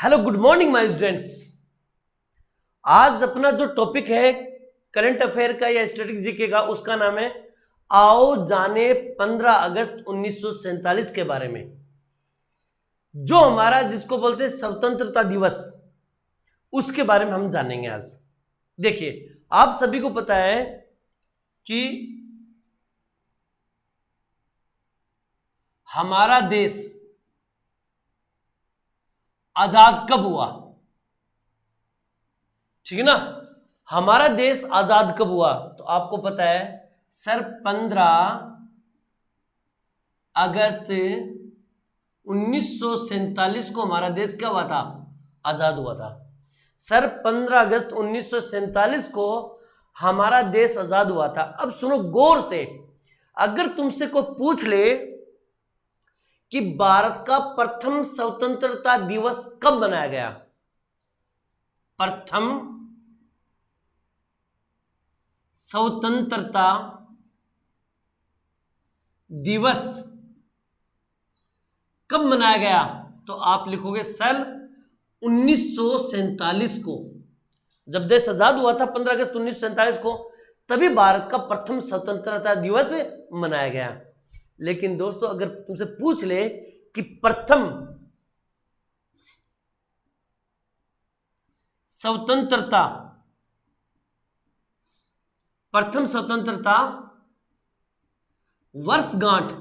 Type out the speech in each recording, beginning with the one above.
Hello good morning my students. आज अपना जो टॉपिक है करंट अफेयर का या स्टैटिक जीके का, उसका नाम है आओ जाने 15 अगस्त 1947 के बारे में, जो हमारा जिसको बोलते हैं स्वतंत्रता दिवस, उसके बारे में हम जानेंगे आज। देखिए, आप सभी को पता है कि हमारा देश आजाद कब हुआ, ठीक है ना। हमारा देश आजाद कब हुआ, तो आपको पता है सर 15 अगस्त 1947 को हमारा देश क्या हुआ था, आजाद हुआ था। सर 15 अगस्त 1947 को हमारा देश आजाद हुआ था। अब सुनो गौर से, अगर तुमसे कोई पूछ ले कि भारत का प्रथम स्वतंत्रता दिवस कब मनाया गया, प्रथम स्वतंत्रता दिवस कब मनाया गया, तो आप लिखोगे सर 1947 को। जब देश आजाद हुआ था 15 अगस्त 1947 को, तभी भारत का प्रथम स्वतंत्रता दिवस मनाया गया। लेकिन दोस्तों, अगर तुमसे पूछ ले कि प्रथम स्वतंत्रता वर्षगांठ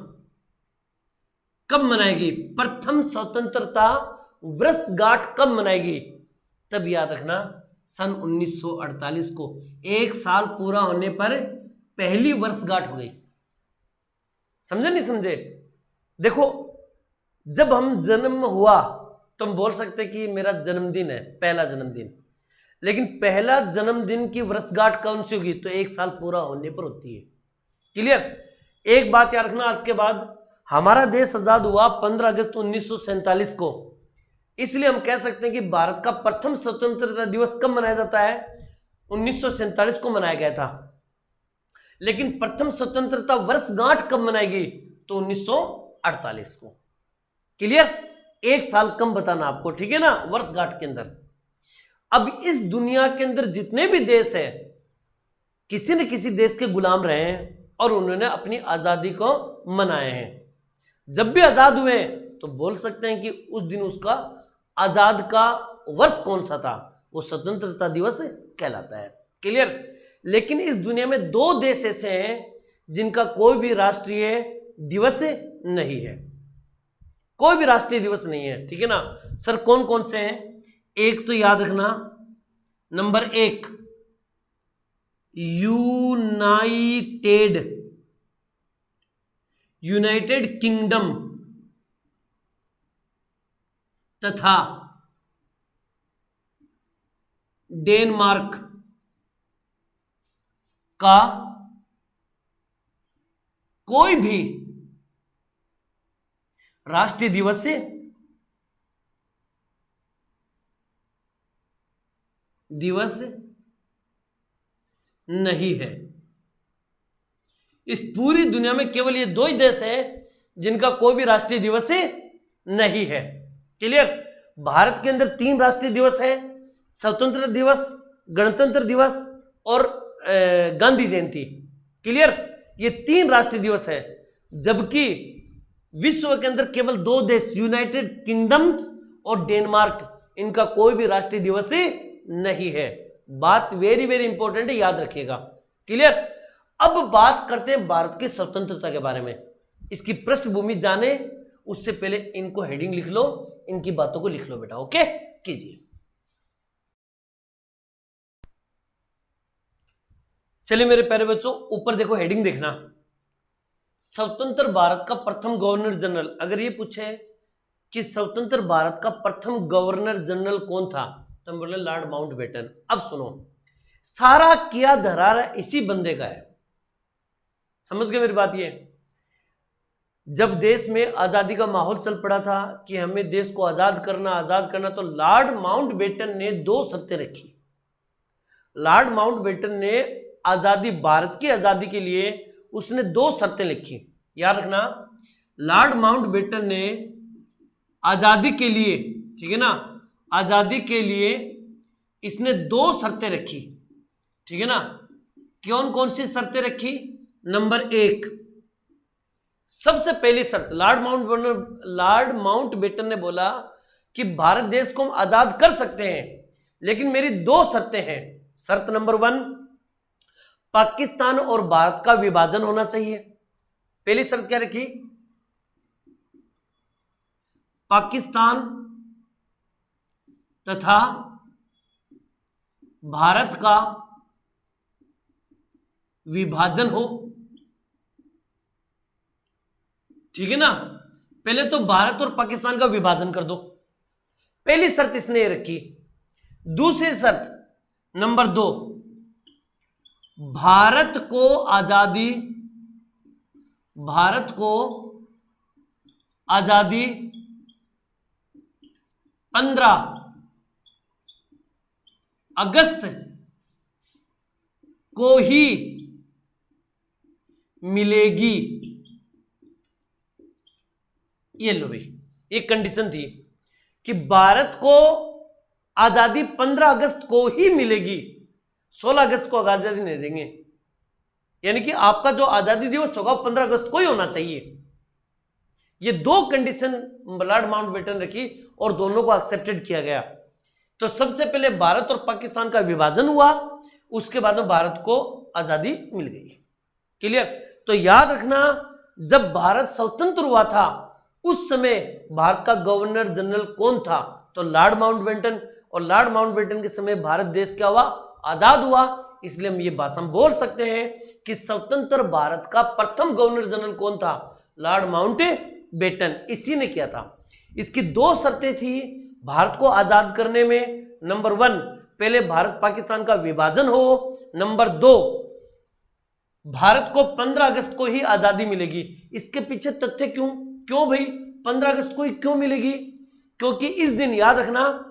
कब मनाएगी, प्रथम स्वतंत्रता वर्षगांठ कब मनाएगी, तब याद रखना सन 1948 को। एक साल पूरा होने पर पहली वर्षगांठ हो गई। समझे नहीं समझे? देखो, जब हम जन्म हुआ तो हम बोल सकते कि मेरा जन्मदिन है, पहला जन्मदिन, लेकिन पहला जन्मदिन की वर्षगांठ कौन सी होगी, तो एक साल पूरा होने पर होती है। क्लियर? एक बात याद रखना, आज के बाद हमारा देश आजाद हुआ 15 अगस्त 1947 को, इसलिए हम कह सकते हैं कि भारत का प्रथम स्वतंत्रता दिवस कब मनाया जाता है, 1947 को मनाया गया था। लेकिन प्रथम स्वतंत्रता वर्षगांठ कब मनाएगी, तो 1948 को। क्लियर? एक साल कम बताना आपको, ठीक है ना, वर्षगांठ के अंदर। अब इस दुनिया के अंदर जितने भी देश हैं, किसी न किसी देश के गुलाम रहे हैं और उन्होंने अपनी आजादी को मनाए हैं। जब भी आजाद हुए तो बोल सकते हैं कि उस दिन उसका आजाद का वर्ष कौन सा था, वो स्वतंत्रता दिवस कहलाता है। क्लियर? लेकिन इस दुनिया में दो देश ऐसे हैं जिनका कोई भी राष्ट्रीय दिवस नहीं है, कोई भी राष्ट्रीय दिवस नहीं है, ठीक है ना। सर कौन कौन से हैं? एक तो याद रखना, नंबर 1 यूनाइटेड किंगडम तथा डेनमार्क का कोई भी राष्ट्रीय दिवस नहीं है। इस पूरी दुनिया में केवल ये दो ही देश है जिनका कोई भी राष्ट्रीय दिवस नहीं है। क्लियर? भारत के अंदर 3 राष्ट्रीय दिवस है, स्वतंत्रता दिवस, गणतंत्र दिवस और गांधी जयंती। क्लियर? ये 3 राष्ट्रीय दिवस है, जबकि विश्व के अंदर केवल 2 देश, यूनाइटेड किंगडम्स और डेनमार्क, इनका कोई भी राष्ट्रीय दिवस नहीं है। बात वेरी वेरी इंपॉर्टेंट है, याद रखिएगा। क्लियर? अब बात करते हैं भारत की स्वतंत्रता के बारे में। इसकी पृष्ठभूमि जाने उससे पहले इनको हेडिंग लिख लो, इनकी बातों को लिख लो बेटा। ओके, कीजिए। चलिए मेरे प्यारे बच्चों, ऊपर देखो, हेडिंग देखना, स्वतंत्र भारत का प्रथम गवर्नर जनरल। अगर ये पूछे कि स्वतंत्र भारत का प्रथम गवर्नर जनरल कौन था, तो हम बोले लॉर्ड माउंटबेटन। अब सुनो, सारा किया धरारा इसी बंदे का है। समझ गए मेरी बात? ये जब देश में आजादी का माहौल चल पड़ा था कि हमें देश को आजाद करना, तो लॉर्ड माउंटबेटन ने 2 शर्तें रखी। लॉर्ड माउंटबेटन ने आजादी, भारत की आजादी के लिए उसने 2 शर्तें लिखी। याद रखना, लॉर्ड माउंटबेटन ने आजादी के लिए, ठीक है ना, आजादी के लिए इसने 2 शर्तें रखी, ठीक है ना। कौन कौन सी शर्तें रखी? नंबर 1, सबसे पहली शर्त, लॉर्ड माउंटबेटन ने बोला कि भारत देश को हम आजाद कर सकते हैं, लेकिन मेरी 2 शर्तें हैं। शर्त नंबर 1, पाकिस्तान और भारत का विभाजन होना चाहिए। पहली शर्त क्या रखी? पाकिस्तान तथा भारत का विभाजन हो, ठीक है ना। पहले तो भारत और पाकिस्तान का विभाजन कर दो, पहली शर्त इसने रखी। दूसरी शर्त नंबर 2, भारत को आजादी 15 अगस्त को ही मिलेगी। ये लो भाई, एक कंडीशन थी कि भारत को आजादी 15 अगस्त को ही मिलेगी, 16 अगस्त को आजादी नहीं देंगे। यानी कि आपका जो आजादी दिवस होगा 15 अगस्त को ही होना चाहिए। ये 2 कंडीशन लॉर्ड माउंटबेटन रखी और दोनों को एक्सेप्टेड किया गया। तो सबसे पहले भारत और पाकिस्तान का विभाजन हुआ, उसके बाद में भारत को आजादी मिल गई। क्लियर? तो याद रखना, जब भारत स्वतंत्र हुआ था उस समय भारत का गवर्नर जनरल कौन था? तो लॉर्ड माउंटबेटन। और लॉर्ड माउंटबेटन के समय भारत देश क्या हुआ? आजाद हुआ। इसलिए हम ये भाषण बोल सकते हैं कि स्वतंत्र भारत का प्रथम गवर्नर जनरल कौन था? लॉर्ड माउंटबेटन, इसी ने किया था। इसकी 2 शर्तें थी भारत को आजाद करने में। नंबर 1, पहले भारत पाकिस्तान का विभाजन हो। नंबर 2, भारत को 15 अगस्त को ही आजादी मिलेगी। इसके पीछे तथ्य क्यों भाई 15 अगस्त को ही क्यों मिलेगी? क्योंकि इस दिन याद रखना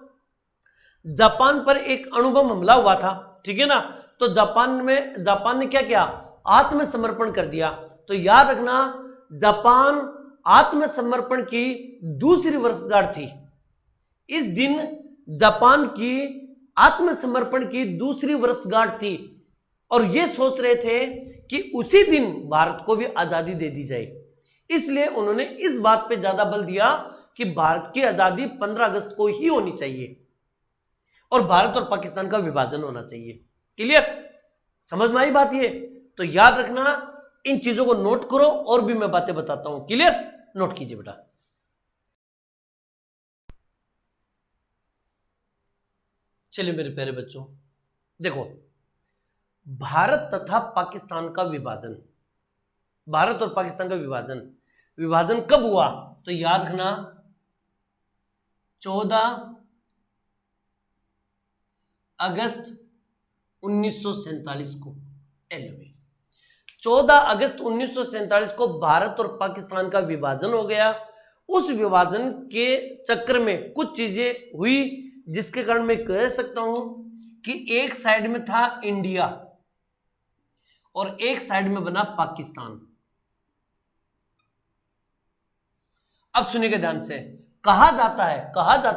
जापान पर एक अणुबम हमला हुआ था, ठीक है ना। तो जापान ने क्या किया? आत्मसमर्पण कर दिया। तो याद रखना, जापान आत्मसमर्पण की दूसरी वर्षगांठ थी। इस दिन जापान की आत्मसमर्पण की दूसरी वर्षगांठ थी और ये सोच रहे थे कि उसी दिन भारत को भी आजादी दे दी जाए। इसलिए उन्होंने इस बात पे ज्यादा बल दिया कि भारत की आजादी 15 अगस्त को ही होनी चाहिए और भारत और पाकिस्तान का विभाजन होना चाहिए। क्लियर? समझ में आई बात? ये तो याद रखना, इन चीजों को नोट करो और भी मैं बातें बताता हूं। क्लियर? नोट कीजिए बेटा। चलिए मेरे प्यारे बच्चों, देखो, भारत तथा पाकिस्तान का विभाजन, भारत और पाकिस्तान का विभाजन कब हुआ? तो याद रखना 14 अगस्त 1947 को। 14 अगस्त 1947 को भारत और पाकिस्तान का विभाजन हो गया। उस विभाजन के चक्कर में कुछ चीजें हुई जिसके कारण मैं कह सकता हूं कि एक साइड में था इंडिया और एक साइड में बना पाकिस्तान। अब सुनिएगा ध्यान से, कहा जाता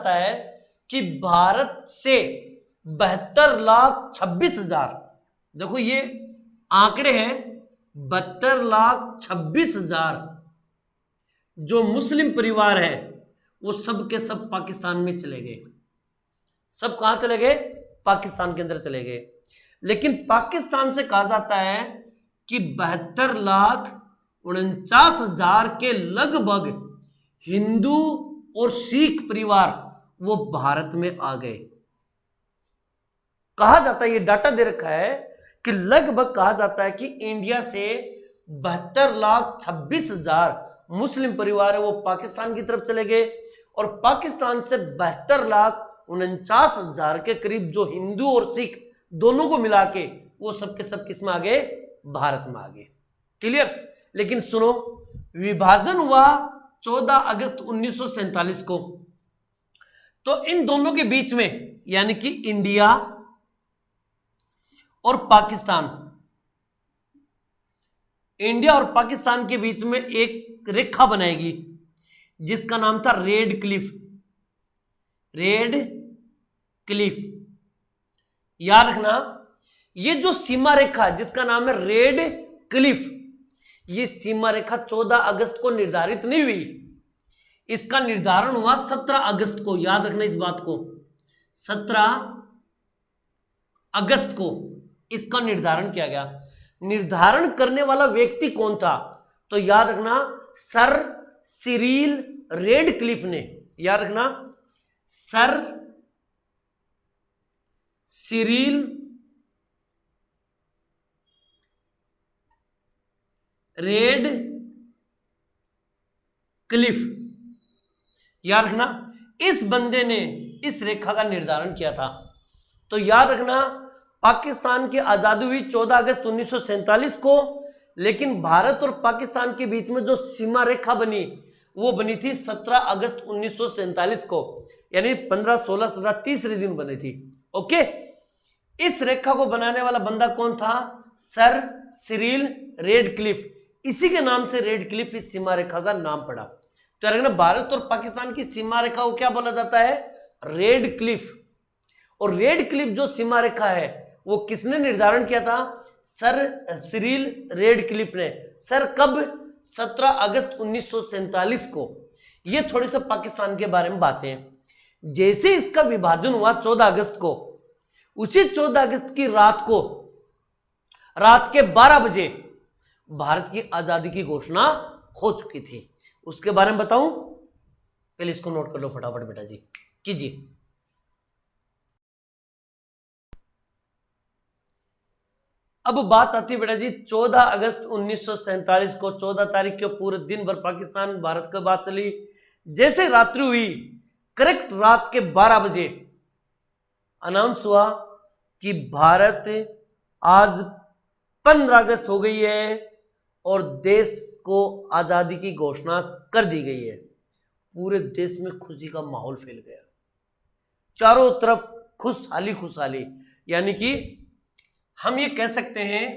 है कि भारत से 72,26,000, देखो ये आंकड़े हैं, 72,26,000 जो मुस्लिम परिवार है वो सब के सब पाकिस्तान में चले गए। सब कहां चले गए? पाकिस्तान के अंदर चले गए। लेकिन पाकिस्तान से कहा जाता है कि 72,49,000 के लगभग हिंदू और सिख परिवार वो भारत में आ गए। कहा जाता है, ये डाटा दे रखा है कि लगभग कहा जाता है कि इंडिया से 72,26,000 मुस्लिम परिवार है वो पाकिस्तान की तरफ चले गए और पाकिस्तान से 72,49,000 के करीब जो हिंदू और सिख दोनों को मिला के वो सब के सब किस में आ गए? भारत में आ गए। क्लियर? लेकिन सुनो, विभाजन हुआ 14 अगस्त 1947 को। तो इन दोनों के बीच में यानी कि इंडिया और पाकिस्तान के बीच में एक रेखा बनाएगी जिसका नाम था रेड क्लिफ। याद रखना, ये जो सीमा रेखा जिसका नाम है रेड क्लिफ, ये सीमा रेखा 14 अगस्त को निर्धारित नहीं हुई, इसका निर्धारण हुआ 17 अगस्त को। याद रखना इस बात को, 17 अगस्त को इसका निर्धारण किया गया। निर्धारण करने वाला व्यक्ति कौन था? तो याद रखना सर सिरिल रेडक्लिफ ने। याद रखना सर सिरिल रेड क्लिफ। याद रखना इस बंदे ने इस रेखा का निर्धारण किया था। तो याद रखना पाकिस्तान की आजादी हुई 14 अगस्त 1947 को, लेकिन भारत और पाकिस्तान के बीच में जो सीमा रेखा बनी वो बनी थी 17 अगस्त 1947 को, यानी 15, 16, 17 तीसरे दिन बनी थी। ओके, इस रेखा को बनाने वाला बंदा कौन था? Sir Cyril Radcliffe. इसी के नाम से रेडक्लिफ इस सीमा रेखा का नाम पड़ा। तो यार भारत और पाकिस्तान की सीमा रेखा को क्या बोला जाता है? रेडक्लिफ। और रेडक्लिफ जो सीमा रेखा है वो किसने निर्धारण किया था? सर सिरिल रेडक्लिफ ने। सर कब? 17 अगस्त 1947 को। ये थोड़ी सा पाकिस्तान के बारे में बातें हैं। जैसे इसका विभाजन हुआ 14 अगस्त को, उसी 14 अगस्त की रात को, रात के 12 बजे भारत की आजादी की घोषणा हो चुकी थी। उसके बारे में बताऊं? पहले इसको नोट कर लो फटाफट बेटा जी, कीजिए। अब बात आती है बेटा जी 14 अगस्त 1947 को। 14 तारीख को पूरे दिन भर पाकिस्तान भारत की बात चली। जैसे रात्रि हुई, करेक्ट रात के 12 बजे अनाउंस हुआ कि भारत आज 15 अगस्त हो गई है और देश को आजादी की घोषणा कर दी गई है। पूरे देश में खुशी का माहौल फैल गया, चारों तरफ खुशहाली खुशहाली। यानी कि हम ये कह सकते हैं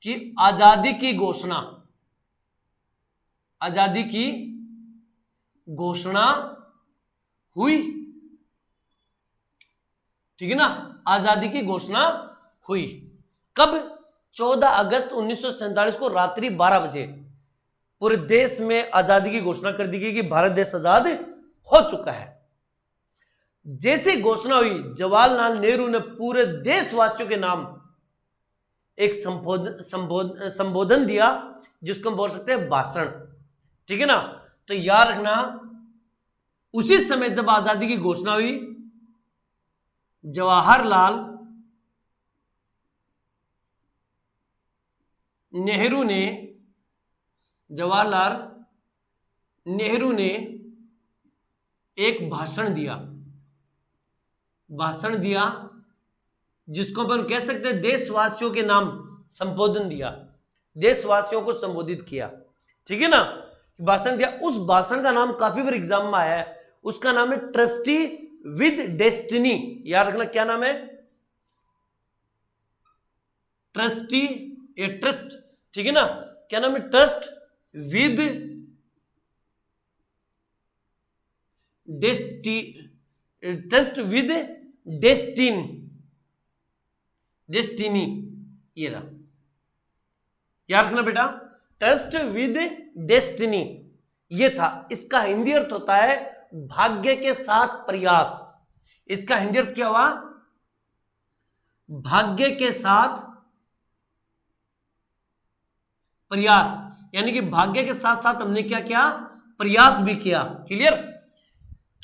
कि आजादी की घोषणा, आजादी की घोषणा हुई। ठीक है ना, आजादी की घोषणा हुई कब? 14 अगस्त 1947 को रात्रि 12 बजे पूरे देश में आजादी की घोषणा कर दी गई कि भारत देश आजाद हो चुका है। जैसे घोषणा हुई, जवाहरलाल नेहरू ने पूरे देशवासियों के नाम एक संबोधन दिया, जिसको हम बोल सकते हैं भाषण। ठीक है ना, तो याद रखना उसी समय जब आजादी की घोषणा हुई, जवाहरलाल नेहरू ने एक भाषण दिया जिसको अपन कह सकते हैं देशवासियों के नाम संबोधन दिया, देशवासियों को संबोधित किया। ठीक है ना, भाषण दिया। उस भाषण का नाम काफी बार एग्जाम में आया है, उसका नाम है ट्रस्टी विद डेस्टिनी। याद रखना क्या नाम है? ट्रस्टी, ये ट्रस्ट। ठीक है ना, क्या नाम है? ट्रस्ट विद डेस्टिनी, ये रहा। याद रखना बेटा, ट्रस्ट विद डेस्टिनी ये था। इसका हिंदी अर्थ होता है भाग्य के साथ प्रयास। इसका हिंदी अर्थ क्या हुआ? भाग्य के साथ प्रयास। यानी कि भाग्य के साथ साथ हमने क्या किया? प्रयास भी किया। क्लियर?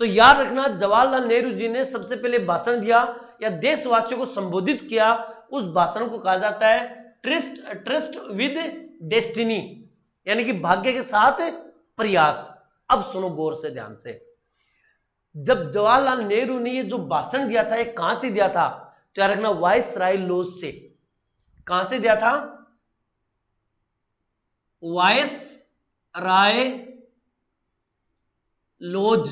तो याद रखना जवाहरलाल नेहरू जी ने सबसे पहले भाषण दिया या देशवासियों को संबोधित किया, उस भाषण को कहा जाता है ट्रस्ट विद डेस्टिनी, यानी कि भाग्य के साथ प्रयास। अब सुनो गौर से, ध्यान से। जब जवाहरलाल नेहरू ने ये जो भाषण दिया था, ये कहां से दिया था? तो याद रखना वायसराय लॉज से। कहां से दिया था? वायसराय लॉज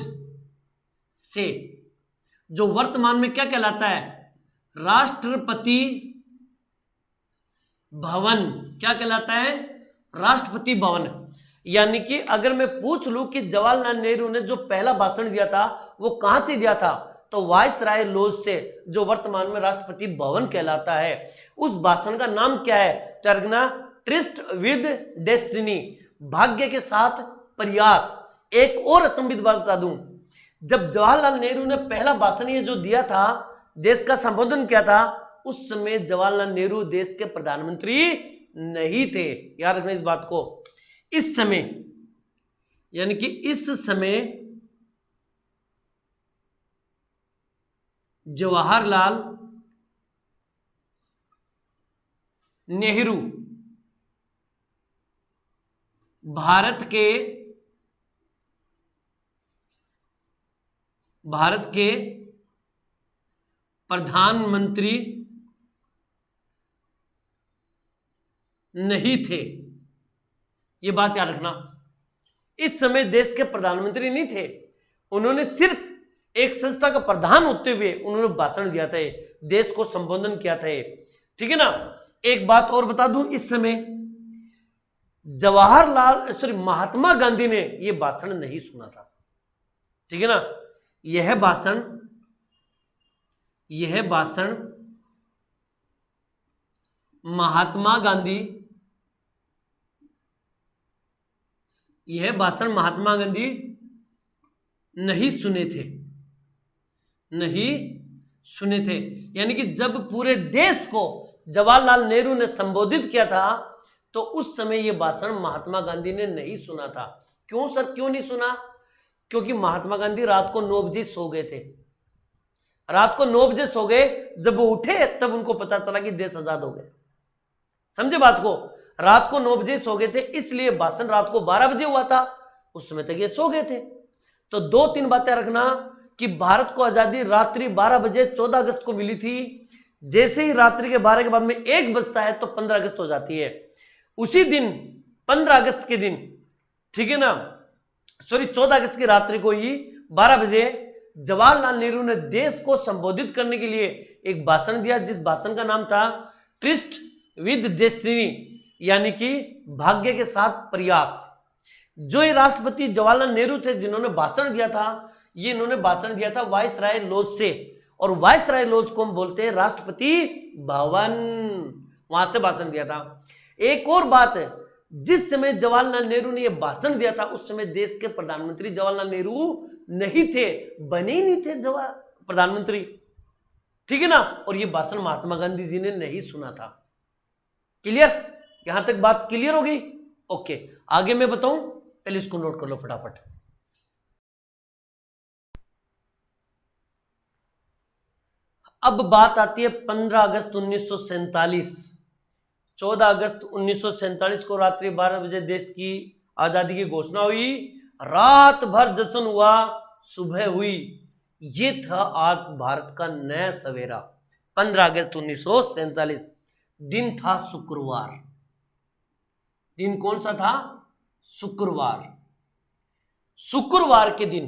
से, जो वर्तमान में क्या कहलाता है? राष्ट्रपति भवन। क्या कहलाता है? राष्ट्रपति भवन। यानी कि अगर मैं पूछ लूं कि जवाहरलाल नेहरू ने जो पहला भाषण दिया था वो कहां से दिया था, तो वायसराय लॉज से, जो वर्तमान में राष्ट्रपति भवन कहलाता है, उस भाषण का नाम क्या है? तो अर्गना ट्रिस्ट विद डेस्टिनी, भाग्य के साथ प्रयास। एक और अचंभित बात बता दूं, जब जवाहरलाल नेहरू ने पहला भाषण ये जो दिया था, देश का संबोधन किया था, उस समय जवाहरलाल नेहरू देश के प्रधानमंत्री नहीं थे। याद रखना इस बात को। इस समय, यानी कि इस समय जवाहरलाल नेहरू भारत के प्रधानमंत्री नहीं थे। ये बात याद रखना, इस समय देश के प्रधानमंत्री नहीं थे। उन्होंने सिर्फ एक संस्था का प्रधान होते हुए उन्होंने भाषण दिया था, देश को संबोधन किया था। ठीक है ना। एक बात और बता दूं, इस समय महात्मा गांधी ने यह भाषण नहीं सुना था। ठीक है ना। यह भाषण महात्मा गांधी नहीं सुने थे। यानी कि जब पूरे देश को जवाहरलाल नेहरू ने संबोधित किया था, तो उस समय यह भाषण महात्मा गांधी ने नहीं सुना था। क्यों सर, क्यों नहीं सुना? क्योंकि महात्मा गांधी रात को 9 बजे सो गए थे। रात को 9 बजे सो गए, जब वो उठे तब उनको पता चला कि देश आजाद हो गया। समझे बात को? रात को 9 बजे सो गए थे, इसलिए भाषण रात को 12 बजे हुआ था। उस समय तक ये सो गए थे। तो 2-3 बातें रखना कि भारत को आजादी रात्रि 12 बजे 14 अगस्त को मिली थी। जैसे ही रात्रि के 12 के बाद में 1 बजता है तो 15 अगस्त हो जाती है। उसी दिन 15 अगस्त के दिन, ठीक है ना, 14 अगस्त की रात्रि को ही 12 बजे जवाहरलाल नेहरू ने देश को संबोधित करने के लिए एक भाषण दिया, जिस भाषण का नाम था ट्रिस्ट विद डेस्टिनी, यानी कि भाग्य के साथ प्रयास। जो ये राष्ट्रपति जवाहरलाल नेहरू थे जिन्होंने भाषण दिया था, ये इन्होंने भाषण दिया था वायसराय लॉज से, और वायसराय लॉज को हम बोलते हैं राष्ट्रपति भवन। वहां से भाषण दिया था। एक और बात है, जिस समय जवाहरलाल नेहरू ने यह भाषण दिया था, उस समय देश के प्रधानमंत्री जवाहरलाल नेहरू नहीं थे, बने ही नहीं थे प्रधानमंत्री। ठीक है ना। और यह भाषण महात्मा गांधी जी ने नहीं सुना था। क्लियर? यहां तक बात क्लियर हो गई? ओके, आगे मैं बताऊं, पहले इसको नोट कर लो फटाफट। अब बात आती है 15 अगस्त 1947। 14 अगस्त 1947 को रात्रि 12 बजे देश की आजादी की घोषणा हुई। रात भर जश्न हुआ, सुबह हुई। ये था आज भारत का नया सवेरा। 15 अगस्त 1947, दिन था शुक्रवार। दिन कौन सा था? शुक्रवार। शुक्रवार के दिन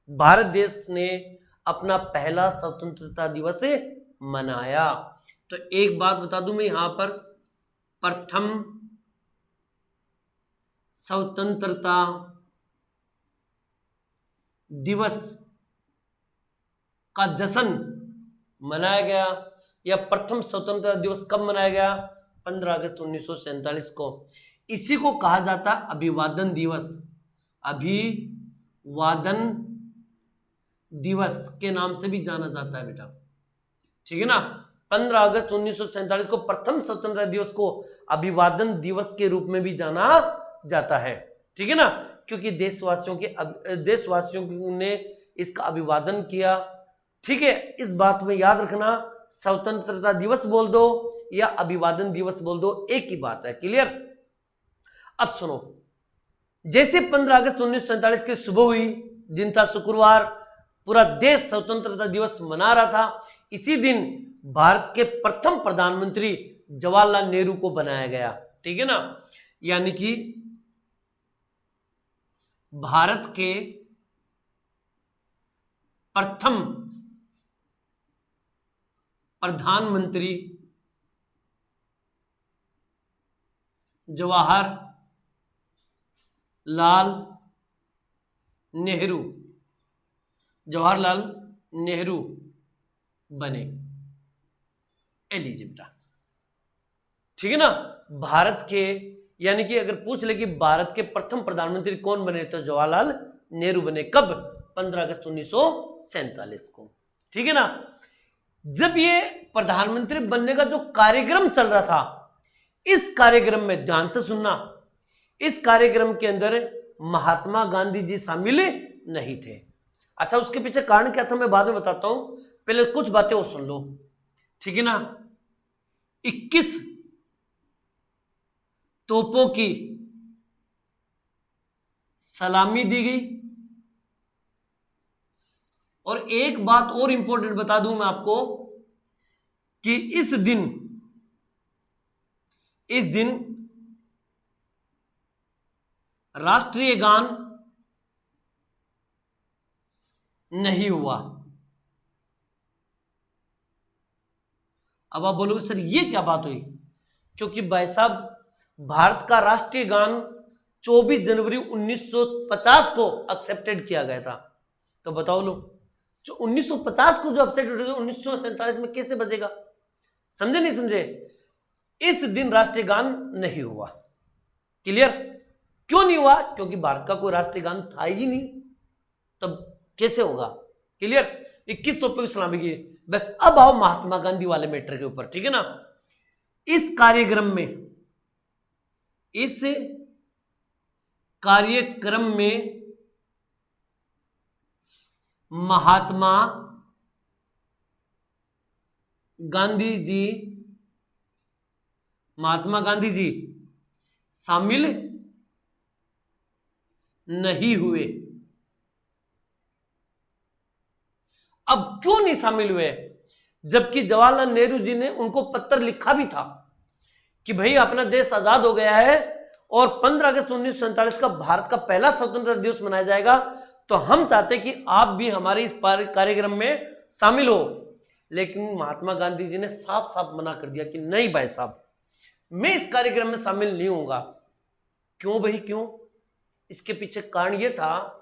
भारत देश ने अपना पहला स्वतंत्रता दिवस मनाया। तो एक बात बता दूं मैं यहां पर, प्रथम स्वतंत्रता दिवस का जश्न मनाया गया, या प्रथम स्वतंत्रता दिवस कब मनाया गया? 15 अगस्त 1947 को। इसी को कहा जाता अभिवादन दिवस। अभिवादन दिवस के नाम से भी जाना जाता है बेटा। ठीक है ना। 15 अगस्त 1947 को प्रथम स्वतंत्रता दिवस को अभिवादन दिवस के रूप में भी जाना जाता है। ठीक है ना। क्योंकि देशवासियों ने इसका अभिवादन किया। ठीक है, इस बात में याद रखना, स्वतंत्रता दिवस बोल दो या अभिवादन दिवस बोल दो, एक ही बात है। क्लियर? अब सुनो, जैसे 15 अगस्त 1947 की सुबह हुई, दिन था शुक्रवार, पूरा देश स्वतंत्रता दिवस मना रहा था। इसी दिन भारत के प्रथम प्रधानमंत्री जवाहरलाल नेहरू को बनाया गया। ठीक है ना। यानी कि भारत के प्रथम प्रधानमंत्री जवाहरलाल नेहरू बने एलिजिबल। ठीक है ना। भारत के, यानी कि अगर पूछ ले कि भारत के प्रथम प्रधानमंत्री कौन बने, तो जवाहरलाल नेहरू बने। कब? 15 अगस्त 1947 को। ठीक है ना। जब ये प्रधानमंत्री बनने का जो कार्यक्रम चल रहा था, इस कार्यक्रम में ध्यान से सुनना, इस कार्यक्रम के अंदर महात्मा गांधी जी शामिल नहीं थे। अच्छा, उसके पीछे कारण क्या था मैं बाद में बताता हूं, पहले कुछ बातें और सुन लो। ठीक है ना। 21 तोपों की सलामी दी गई। और एक बात और इंपॉर्टेंट बता दूं मैं आपको कि इस दिन राष्ट्रीय गान नहीं हुआ। अब आप बोलोगे सर ये क्या बात हुई? क्योंकि भाई साहब, भारत का राष्ट्रीय गान 24 जनवरी 1950 को एक्सेप्टेड किया गया था। तो बताओ लो, जो 1950 को जो एक्सेप्टेड हुआ, 1947 में कैसे बजेगा? समझे नहीं समझे? इस दिन राष्ट्रीय गान नहीं हुआ। क्लियर? क्यों नहीं हुआ? क्योंकि भारत का कोई राष्ट्रीय गान था ही नहीं, तब कैसे होगा? क्लियर? 21 तोपों की सलामी की। बस अब आओ महात्मा गांधी वाले मैटर के ऊपर। ठीक है ना। इस कार्यक्रम में महात्मा गांधी जी शामिल नहीं हुए। अब क्यों नहीं शामिल हुए? जबकि जवाहरलाल नेहरू जी ने उनको पत्र लिखा भी था कि भाई अपना देश आजाद हो गया है और 15 अगस्त 1947 का भारत का पहला स्वतंत्रता दिवस मनाया जाएगा, तो हम चाहते कि आप भी हमारे इस कार्यक्रम में शामिल हो। लेकिन महात्मा गांधी जी ने साफ साफ मना कर दिया कि नहीं भाई साहब, मैं इस कार्यक्रम में शामिल नहीं होऊंगा। क्यों भाई, क्यों? इसके पीछे कारण यह था,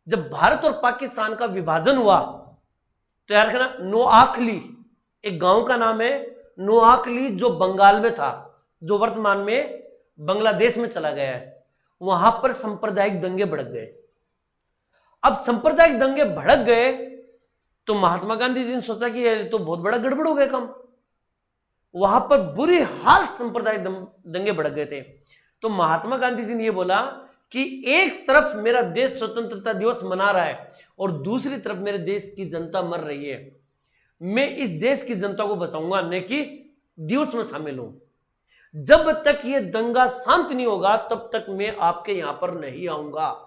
जब भारत और पाकिस्तान का विभाजन हुआ तो यार रखना, नोआखली एक गांव का नाम है, नोआखली, जो बंगाल में था, जो वर्तमान में बांग्लादेश में चला गया है, वहां पर सांप्रदायिक दंगे भड़क गए। अब सांप्रदायिक दंगे भड़क गए तो महात्मा गांधी जी ने सोचा कि ये तो बहुत बड़ा गड़बड़ हो गया काम। वहां पर बुरी हाल सांप्रदायिक दंगे भड़क गए थे। तो महात्मा गांधी जी ने यह बोला कि एक तरफ मेरा देश स्वतंत्रता दिवस मना रहा है और दूसरी तरफ मेरे देश की जनता मर रही है, मैं इस देश की जनता को बचाऊंगा, न कि दिवस में शामिल हूं। जब तक ये दंगा शांत नहीं होगा तब तक मैं आपके यहां पर नहीं आऊंगा।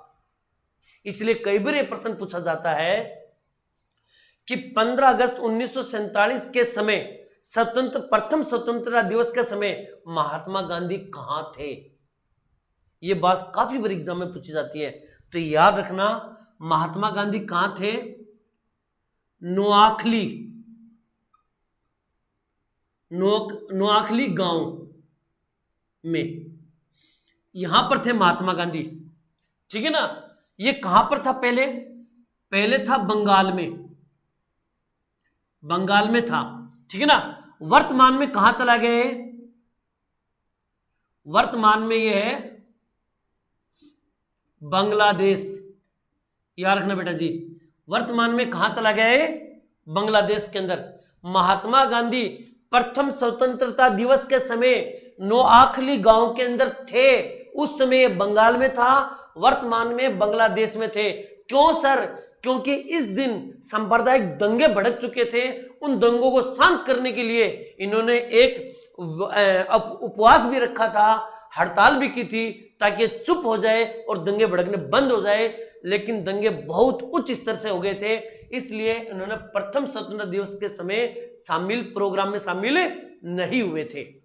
इसलिए कई बार यह प्रश्न पूछा जाता है कि 15 अगस्त 1947 के समय प्रथम स्वतंत्रता दिवस के समय महात्मा गांधी कहां थे? यह बात काफी बार एग्जाम में पूछी जाती है, तो याद रखना, महात्मा गांधी कहां थे? नोआखली गांव में, यहां पर थे महात्मा गांधी। ठीक है ना। ये कहां पर था? पहले था बंगाल में था। ठीक है ना। वर्तमान में कहां चला गए? वर्तमान में यह है बांग्लादेश। याद रखना बेटा जी, वर्तमान में कहां चला गया है? बांग्लादेश के अंदर। महात्मा गांधी प्रथम स्वतंत्रता दिवस के समय नोआखली गांव के अंदर थे, उस समय बंगाल में था, वर्तमान में बांग्लादेश में थे। क्यों सर? क्योंकि इस दिन सांप्रदायिक दंगे भड़क चुके थे। उन दंगों को शांत करने के लिए इन्होंने एक उपवास भी रखा था, हड़ताल भी की थी, ताकि चुप हो जाए और दंगे भड़कने बंद हो जाए। लेकिन दंगे बहुत उच्च स्तर से हो गए थे, इसलिए इन्होंने प्रथम स्वतंत्रता दिवस के समय प्रोग्राम में शामिल नहीं हुए थे।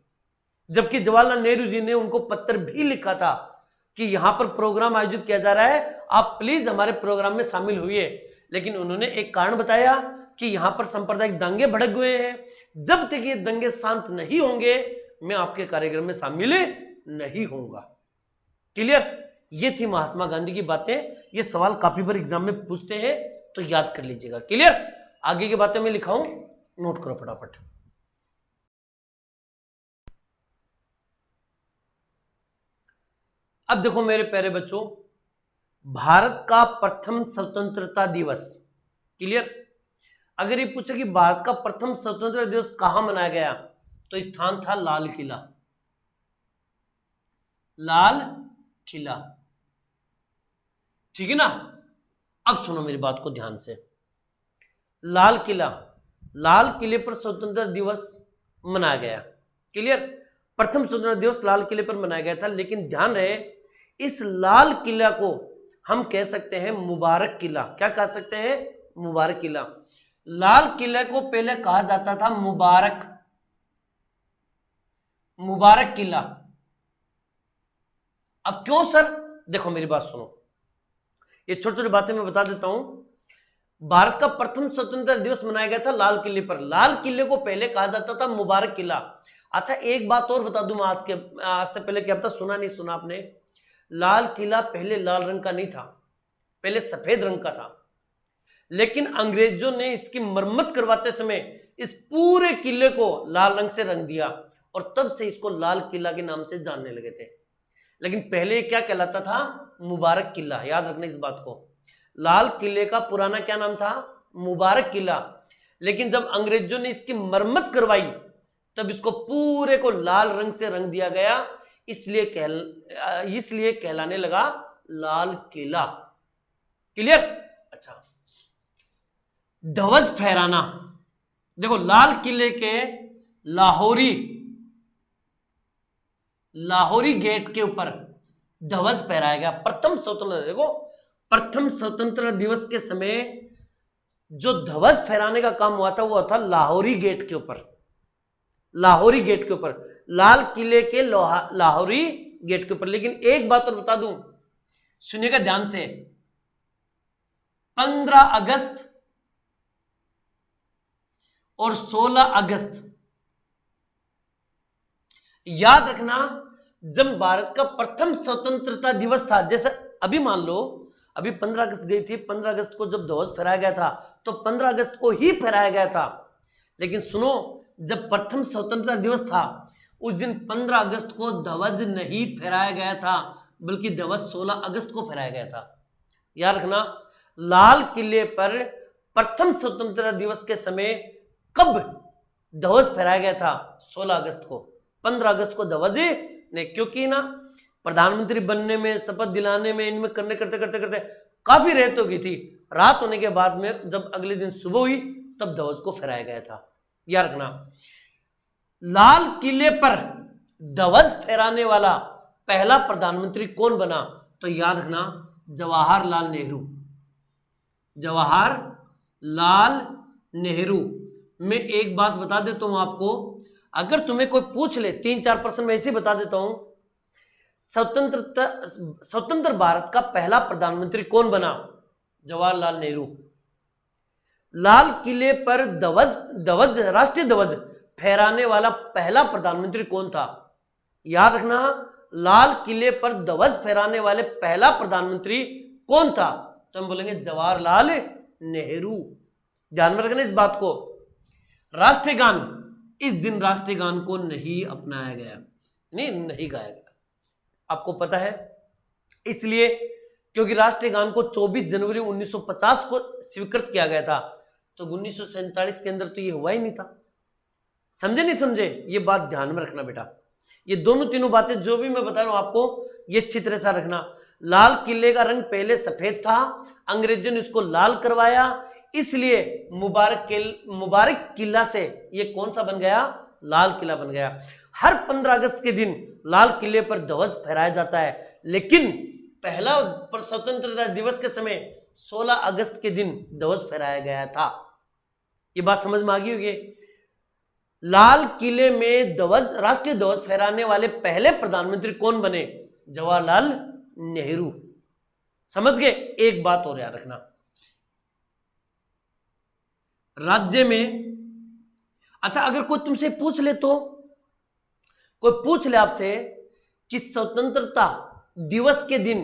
जबकि जवाहरलाल नेहरू जी ने उनको पत्र भी लिखा था कि यहां पर प्रोग्राम आयोजित किया जा रहा है, आप प्लीज हमारे प्रोग्राम में शामिल हुए। लेकिन उन्होंने एक कारण बताया कि यहां पर सांप्रदायिक दंगे भड़क हुए हैं, जब तक ये दंगे शांत नहीं होंगे मैं आपके कार्यक्रम में शामिल नहीं होऊंगा। क्लियर? ये थी महात्मा गांधी की बातें। ये सवाल काफी बार एग्जाम में पूछते हैं, तो याद कर लीजिएगा। क्लियर? आगे की बातें मैं लिखाऊं, नोट करो फटाफट। अब देखो मेरे प्यारे बच्चों, भारत का प्रथम स्वतंत्रता दिवस। क्लियर? अगर ये पूछे कि भारत का प्रथम स्वतंत्रता दिवस कहां मनाया गया, तो स्थान था लाल किला। लाल किला, ठीक है ना? अब सुनो मेरी बात को ध्यान से। लाल किला, लाल किले पर स्वतंत्रता दिवस मनाया गया। क्लियर? प्रथम स्वतंत्रता दिवस लाल किले पर मनाया गया था, लेकिन ध्यान रहे इस लाल किला को हम कह सकते हैं मुबारक किला। क्या कह सकते हैं? मुबारक किला। लाल किले को पहले कहा जाता था मुबारक, मुबारक किला। अब क्यों सर? देखो मेरी बात सुनो, ये छोटी छोटी बातें मैं बता देता हूं। भारत का प्रथम स्वतंत्रता दिवस मनाया गया था लाल किले पर। लाल किले को पहले कहा जाता था मुबारक किला। अच्छा एक बात और बता दूं, आज से पहले क्या पता सुना नहीं सुना आपने, लाल किला पहले लाल रंग का नहीं था, पहले सफेद रंग का था। लेकिन अंग्रेजों ने इसकी मरम्मत करवाते समय इस पूरे किले को लाल रंग से रंग दिया और तब से इसको लाल किला के नाम से जानने लगे थे। लेकिन पहले क्या कहलाता था? मुबारक किला। याद रखना इस बात को, लाल किले का पुराना क्या नाम था? मुबारक किला। लेकिन जब अंग्रेजों ने इसकी मरम्मत करवाई तब इसको पूरे को लाल रंग से रंग दिया गया, इसलिए कहलाने लगा लाल किला। क्लियर? अच्छा, ध्वज फहराना। देखो लाल किले के लाहौरी गेट के ऊपर ध्वज फहराया गया। प्रथम स्वतंत्रता, देखो प्रथम स्वतंत्रता दिवस के समय जो ध्वज फहराने का काम हुआ था वो था लाहौरी गेट के ऊपर। लाहौरी गेट के ऊपर, लाल किले के लाहौरी गेट के ऊपर। लेकिन एक बात और बता दूं, सुनिएगा ध्यान से, 15 अगस्त और 16 अगस्त, याद रखना, जब भारत का प्रथम स्वतंत्रता दिवस था, जैसे अभी मान लो अभी 15 अगस्त गई थी, 15 अगस्त को जब ध्वज फहराया गया था तो 15 अगस्त को ही फहराया गया था। लेकिन सुनो, जब प्रथम स्वतंत्रता दिवस था उस दिन 15 अगस्त को ध्वज नहीं फहराया गया था, बल्कि ध्वज 16 अगस्त को फहराया गया था। याद रखना, लाल किले पर प्रथम स्वतंत्रता दिवस के समय कब ध्वज फहराया गया था? 16 अगस्त को। 15 अगस्त को ध्वज नहीं, क्योंकि ना प्रधानमंत्री बनने में, शपथ दिलाने में, इनमें करने करते करते करते काफी रात हो गई थी। रात होने के बाद में जब अगले दिन सुबह हुई तब ध्वज को फहराया गया था। याद रखना, लाल किले पर ध्वज फहराने वाला पहला प्रधानमंत्री कौन बना? तो याद रखना, जवाहरलाल नेहरू। जवाहरलाल नेहरू। मैं एक बात बता देता हूं आपको, अगर तुम्हें कोई पूछ ले, 3-4 प्रश्न मैं ऐसे बता देता हूं, स्वतंत्र भारत का पहला प्रधानमंत्री कौन बना? जवाहरलाल नेहरू। लाल किले पर ध्वज राष्ट्रीय ध्वज फहराने वाला पहला प्रधानमंत्री कौन था? याद रखना, लाल किले पर ध्वज फहराने वाले पहला प्रधानमंत्री कौन था? तो हम बोलेंगे जवाहरलाल नेहरू। ध्यान में रखना इस बात को। राष्ट्रीय गान, इस दिन राष्ट्रीय गान को नहीं अपनाया गया, नहीं गाया गया, आपको पता है, इसलिए क्योंकि राष्ट्रीय गान को 24 जनवरी 1950 को स्वीकृत किया गया था, तो 1947 के अंदर तो ये हुआ ही नहीं था। समझे नहीं समझे? ये बात ध्यान में रखना बेटा। ये दोनों तीनों बातें जो भी मैं बता रहा हूं आपको, ये अच्छी तरह से रखना। लाल किले का रंग पहले सफेद था, अंग्रेजों ने इसको लाल करवाया, इसलिए मुबारक किला से ये कौन सा बन गया? लाल किला बन गया। हर 15 अगस्त के दिन लाल किले पर ध्वज फहराया जाता है, लेकिन पहला स्वतंत्रता दिवस के समय 16 अगस्त के दिन ध्वज फहराया गया था। ये बात समझ में आ गई होगी। लाल किले में राष्ट्रीय ध्वज फहराने वाले पहले प्रधानमंत्री कौन बने? जवाहरलाल नेहरू। समझ गए? एक बात और याद रखना, राज्य में, अच्छा अगर कोई तुमसे पूछ ले, तो कोई पूछ ले आपसे कि स्वतंत्रता दिवस के दिन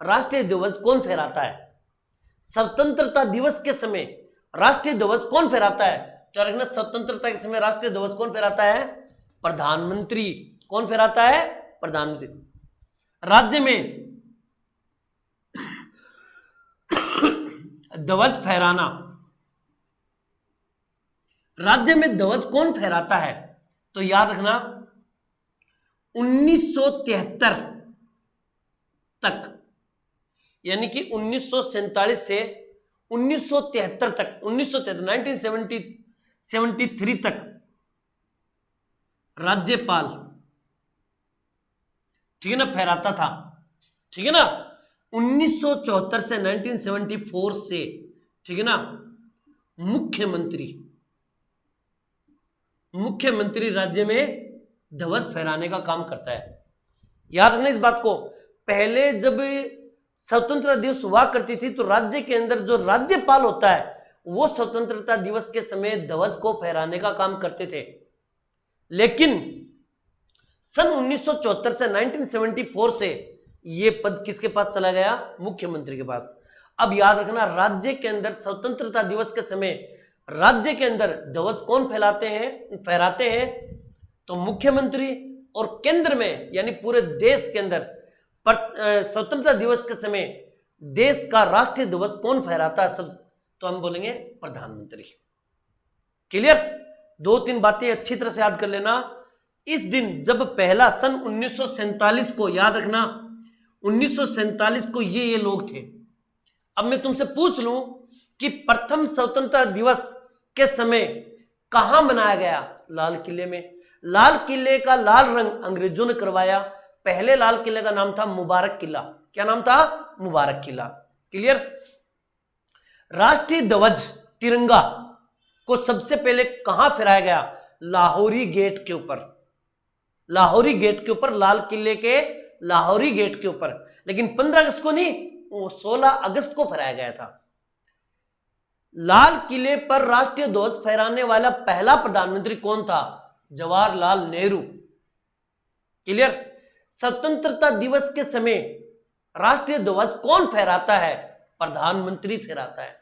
राष्ट्रीय ध्वज कौन फहराता है? स्वतंत्रता दिवस के समय राष्ट्रीय ध्वज कौन फहराता है? तो याद रखना, स्वतंत्रता के समय राष्ट्रीय ध्वज कौन फहराता है? प्रधानमंत्री। कौन फहराता है? प्रधानमंत्री। राज्य में ध्वज फहराना, राज्य में ध्वज कौन फहराता है? तो याद रखना 1973 तक, यानी कि 1947 से 1973 तक, 1973 तक राज्यपाल, ठीक है ना, फहराता था। ठीक है ना। 1974 से 1974 से, ठीक है ना, मुख्यमंत्री राज्य में ध्वज फहराने का काम करता है। याद रखना इस बात को। पहले जब स्वतंत्रता दिवस हुआ करती थी तो राज्य के अंदर जो राज्यपाल होता है वो स्वतंत्रता दिवस के समय ध्वज को फहराने का काम करते थे। लेकिन सन 1974 से 1974 से ये पद किसके पास चला गया? मुख्यमंत्री के पास। अब याद रखना, राज्य के अंदर स्वतंत्रता दिवस के समय राज्य के अंदर ध्वज कौन फहराते हैं? तो मुख्यमंत्री। और केंद्र में यानी पूरे देश के अंदर स्वतंत्रता दिवस के समय देश का राष्ट्रीय ध्वज कौन फहराता है? सब तो हम बोलेंगे प्रधानमंत्री। क्लियर? 2-3 बातें अच्छी तरह से याद कर लेना। इस दिन जब पहला सन 1947 को, याद रखना 1947 को ये लोग थे। अब मैं तुमसे पूछ लूं कि प्रथम स्वतंत्रता दिवस के समय कहां मनाया गया? लाल किले में। लाल किले का लाल रंग अंग्रेजों ने करवाया। पहले लाल किले का नाम था मुबारक किला। क्या नाम था? मुबारक किला। क्लियर? राष्ट्रीय ध्वज तिरंगा को सबसे पहले कहां फहराया गया? लाहौरी गेट के ऊपर। लाहौरी गेट के ऊपर, लाल किले के लाहौरी गेट के ऊपर। लेकिन 15 अगस्त को नहीं, वो 16 अगस्त को फहराया गया था। लाल किले पर राष्ट्रीय ध्वज फहराने वाला पहला प्रधानमंत्री कौन था? जवाहरलाल नेहरू। क्लियर? स्वतंत्रता दिवस के समय राष्ट्रीय ध्वज कौन फहराता है? प्रधानमंत्री फहराता है।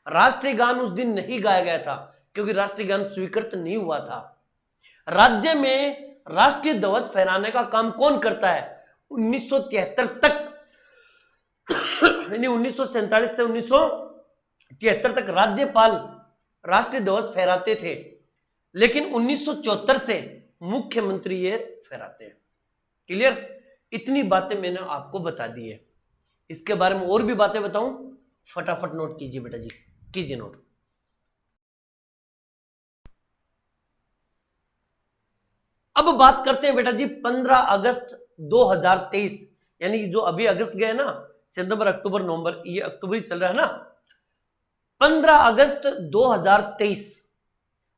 राष्ट्रीय गान उस दिन नहीं गाया गया था क्योंकि राष्ट्रीय गान स्वीकृत नहीं हुआ था। राज्य में राष्ट्रीय ध्वज फहराने का काम कौन करता है? 1973 तक, यानी 1947 से 1973 तक राज्यपाल राष्ट्रीय ध्वज फहराते थे। लेकिन 1974 से मुख्यमंत्री ये फहराते हैं। क्लियर? इतनी बातें मैंने आपको बता दी है। इसके बारे में और भी बातें बताऊं? फटाफट नोट कीजिए बेटा जी, कीजिए नोट। अब बात करते हैं बेटा जी 15 अगस्त 2023, यानी जो अभी अगस्त गए ना, सितंबर अक्टूबर नवंबर, ये अक्टूबर ही चल रहा है ना। 15 अगस्त 2023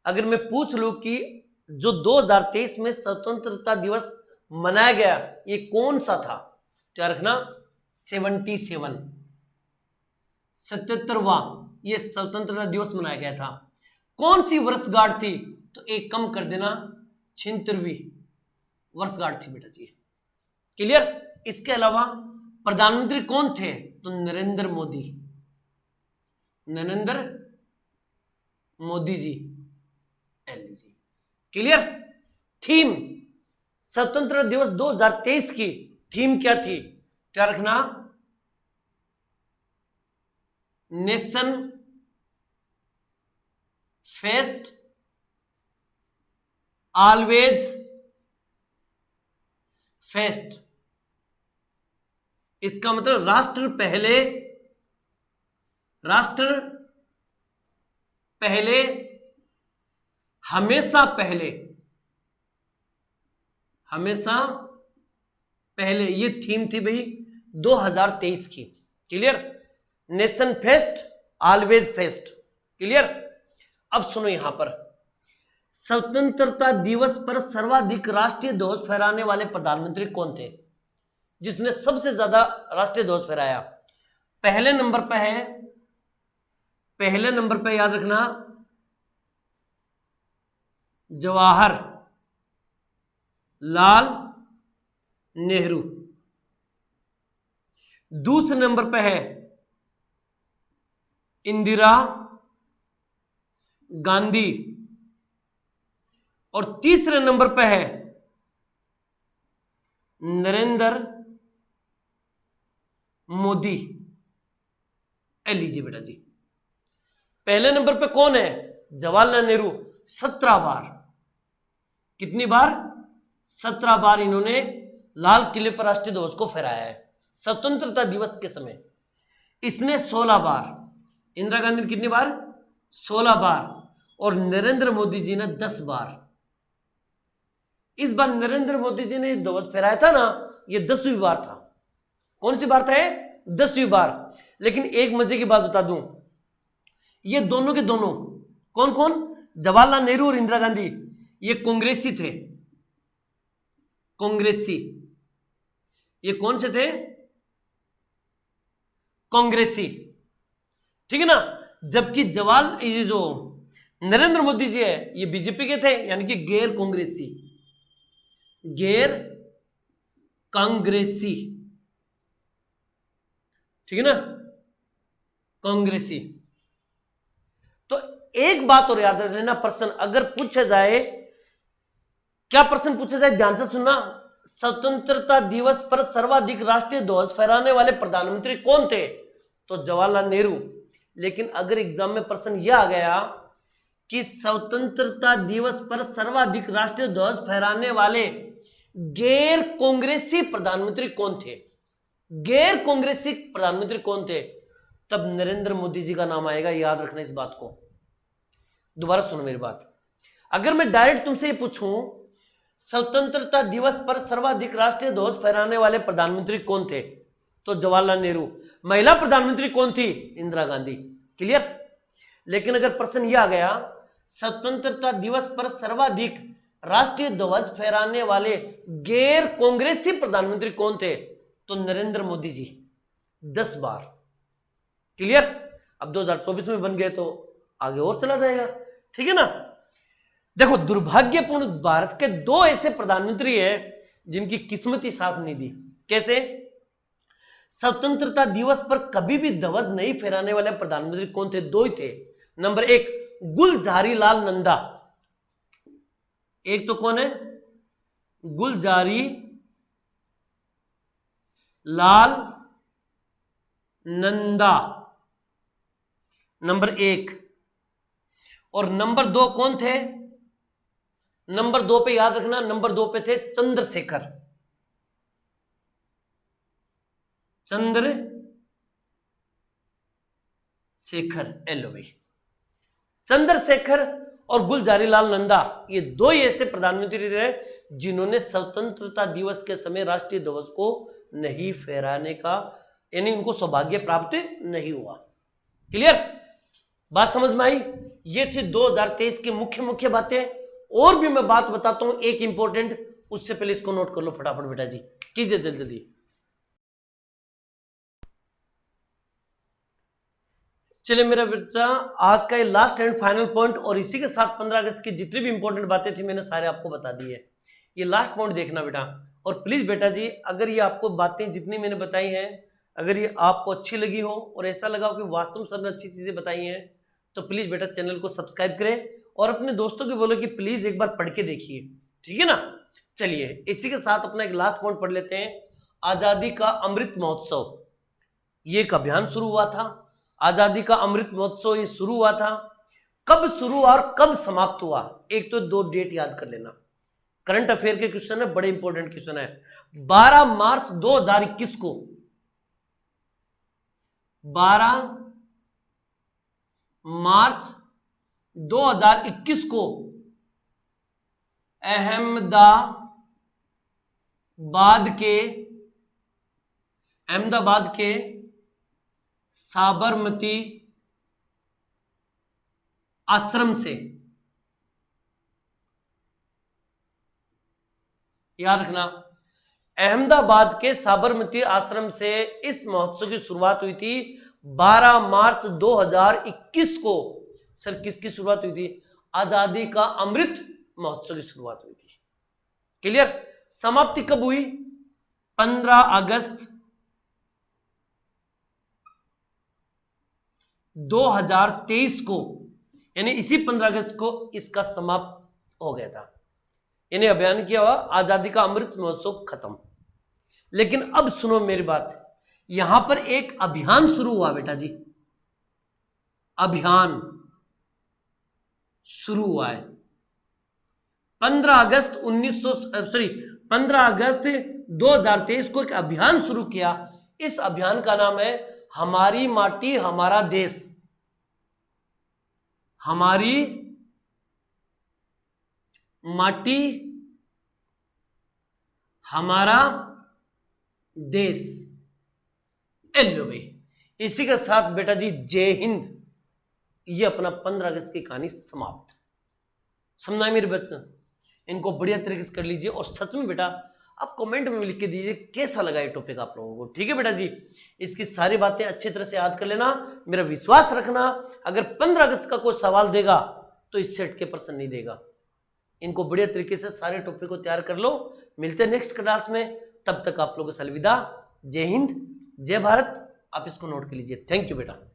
अगर मैं पूछ लूं कि जो 2023 में स्वतंत्रता दिवस मनाया गया ये कौन सा था? तो याद रखना 77वां ये स्वतंत्रता दिवस मनाया गया था। कौन सी वर्षगांठ थी? तो एक कम कर देना, 76वीं वर्षगांठ थी बेटा जी। क्लियर? इसके अलावा प्रधानमंत्री कौन थे? तो नरेंद्र मोदी जी, एलजी जी। क्लियर? थीम स्वतंत्रता दिवस 2023 की थीम क्या थी? क्या रखना? Nation first always first. इसका मतलब राष्ट्र पहले हमेशा पहले, ये थीम थी भाई 2023 की। Clear? Nation first always first. Clear? अब सुनो, यहां पर स्वतंत्रता दिवस पर सर्वाधिक राष्ट्रीय ध्वज फहराने वाले प्रधानमंत्री कौन थे? जिसने सबसे ज्यादा राष्ट्रीय ध्वज फहराया? पहले नंबर पे याद रखना जवाहर लाल नेहरू। दूसरे नंबर पे है इंदिरा गांधी, और तीसरे नंबर पे है नरेंद्र मोदी। लीजिए बेटा जी, पहले नंबर पे कौन है? जवाहरलाल नेहरू, 17 बार। कितनी बार? 17 बार इन्होंने लाल किले पर राष्ट्रीय ध्वज को फहराया है स्वतंत्रता दिवस के समय। इसने 16 बार, इंदिरा गांधी ने कितनी बार? 16 बार, और नरेंद्र मोदी जी ने 10 बार। इस बार नरेंद्र मोदी जी ने ध्वज फहराया था ना, यह 10वीं बार था। कौन सी बार था? 10वीं बार। लेकिन एक मजे की बात बता दूं, ये दोनों के दोनों, कौन कौन? जवाहरलाल नेहरू और इंदिरा गांधी, ये कांग्रेसी थे। कांग्रेसी, ये कौन से थे? कांग्रेसी, ठीक है ना। जबकि ये जो नरेंद्र मोदी जी है, ये बीजेपी के थे, यानी कि गैर कांग्रेसी। गैर कांग्रेसी, ठीक है ना, कांग्रेसी। तो एक बात और याद रखना, प्रश्न अगर पूछा जाए, क्या प्रश्न पूछा जाए, ध्यान से सुनना। स्वतंत्रता दिवस पर सर्वाधिक राष्ट्रीय ध्वज फहराने वाले प्रधानमंत्री कौन थे? तो जवाहरलाल नेहरू। लेकिन अगर एग्जाम में प्रश्न यह आ गया कि स्वतंत्रता दिवस पर सर्वाधिक राष्ट्रीय ध्वज फहराने वाले गैर कांग्रेसी प्रधानमंत्री कौन थे? गैर कांग्रेसी प्रधानमंत्री कौन थे? तब नरेंद्र मोदी जी का नाम आएगा। याद रखना इस बात को। दोबारा सुनो मेरी बात। अगर मैं डायरेक्ट तुमसे ये पूछूं, स्वतंत्रता दिवस पर सर्वाधिक राष्ट्रीय ध्वज फहराने वाले प्रधानमंत्री कौन थे? तो जवाहरलाल नेहरू। महिला प्रधानमंत्री कौन थी? इंदिरा गांधी। क्लियर? लेकिन अगर प्रश्न यह आ गया, स्वतंत्रता दिवस पर सर्वाधिक राष्ट्रीय ध्वज फहराने वाले गैर कांग्रेसी प्रधानमंत्री कौन थे? तो नरेंद्र मोदी जी, 10 बार। क्लियर? अब 2024 में बन गए तो आगे और चला जाएगा, ठीक है ना। देखो, दुर्भाग्यपूर्ण भारत के 2 ऐसे प्रधानमंत्री हैं जिनकी किस्मत ही साथ नहीं दी। कैसे? स्वतंत्रता दिवस पर कभी भी ध्वज नहीं फहराने वाले प्रधानमंत्री कौन थे? 2 ही थे। नंबर 1 गुलजारी लाल नंदा। एक तो कौन है? गुलजारी लाल नंदा, नंबर 1। और नंबर 2 कौन थे? नंबर 2 पे याद रखना, नंबर 2 पे थे चंद्रशेखर। चंद्रशेखर, एलओवी। चंद्रशेखर और गुलजारी लाल नंदा, ये 2 ही ऐसे प्रधानमंत्री रहे जिन्होंने स्वतंत्रता दिवस के समय राष्ट्रीय ध्वज को नहीं फहराने का, यानी उनको सौभाग्य प्राप्त नहीं हुआ। क्लियर? बात समझ में आई? ये थी 2023 की मुख्य बातें। और भी मैं बात बताता हूं एक इंपॉर्टेंट, उससे पहले इसको नोट कर लो फटाफट बेटा जी, कीजिए जल्दी। चलिए मेरा बच्चा, आज का ये लास्ट एंड फाइनल पॉइंट, और इसी के साथ 15 अगस्त की जितनी भी इंपॉर्टेंट बातें थी मैंने सारे आपको बता दी है। ये लास्ट पॉइंट देखना बेटा। और प्लीज बेटा जी, अगर ये आपको बातें जितनी मैंने बताई हैं, अगर ये आपको अच्छी लगी हो और ऐसा लगा हो कि वास्तव में सबने अच्छी चीजें बताई हैं, तो प्लीज बेटा चैनल को सब्सक्राइब करें और अपने दोस्तों को बोलो कि प्लीज एक बार पढ़ के देखिए, ठीक है ना। चलिए इसी के साथ अपना एक लास्ट पॉइंट पढ़ लेते हैं। आजादी का अमृत महोत्सव, ये एक अभियान शुरू हुआ था। आजादी का अमृत महोत्सव ये शुरू हुआ था। कब शुरू हुआ और कब समाप्त हुआ? एक तो 2 डेट याद कर लेना। करंट अफेयर के क्वेश्चन है, बड़े इंपॉर्टेंट क्वेश्चन है। 12 मार्च 2021 को, 12 मार्च 2021 को अहमदाबाद के साबरमती आश्रम से, याद रखना, अहमदाबाद के साबरमती आश्रम से इस महोत्सव की शुरुआत हुई थी 12 मार्च 2021 को। सर किसकी शुरुआत हुई थी? आजादी का अमृत महोत्सव की शुरुआत हुई थी। क्लियर? समाप्ति कब हुई? 15 अगस्त 2023 को, यानी इसी 15 अगस्त को इसका समाप्त हो गया था। यानी अभियान किया हुआ, आजादी का अमृत महोत्सव खत्म। लेकिन अब सुनो मेरी बात, यहां पर एक अभियान शुरू हुआ बेटा जी, अभियान शुरू हुआ है 15 अगस्त 2023 को एक अभियान शुरू किया। इस अभियान का नाम है हमारी माटी हमारा देश। हमारी माटी हमारा देश। लो भाई, इसी के साथ बेटा जी जय हिंद, ये अपना 15 अगस्त की कहानी समाप्त। समझा मेरे बच्चे, इनको बढ़िया तरीके से कर लीजिए। और सच में बेटा आप कमेंट में लिख के दीजिए कैसा लगा ये टॉपिक आप लोगों को। ठीक है बेटा जी, इसकी सारी बातें अच्छी तरह से याद कर लेना, मेरा विश्वास रखना। अगर 15 अगस्त का कोई सवाल देगा तो इस सेट के पर्सन नहीं देगा। इनको बढ़िया तरीके से सारे टॉपिक को तैयार कर लो। मिलते हैं नेक्स्ट क्लास में, तब तक आप लोगों से अलविदा। जय हिंद, जय भारत। आप इसको नोट कर लीजिए। थैंक यू बेटा।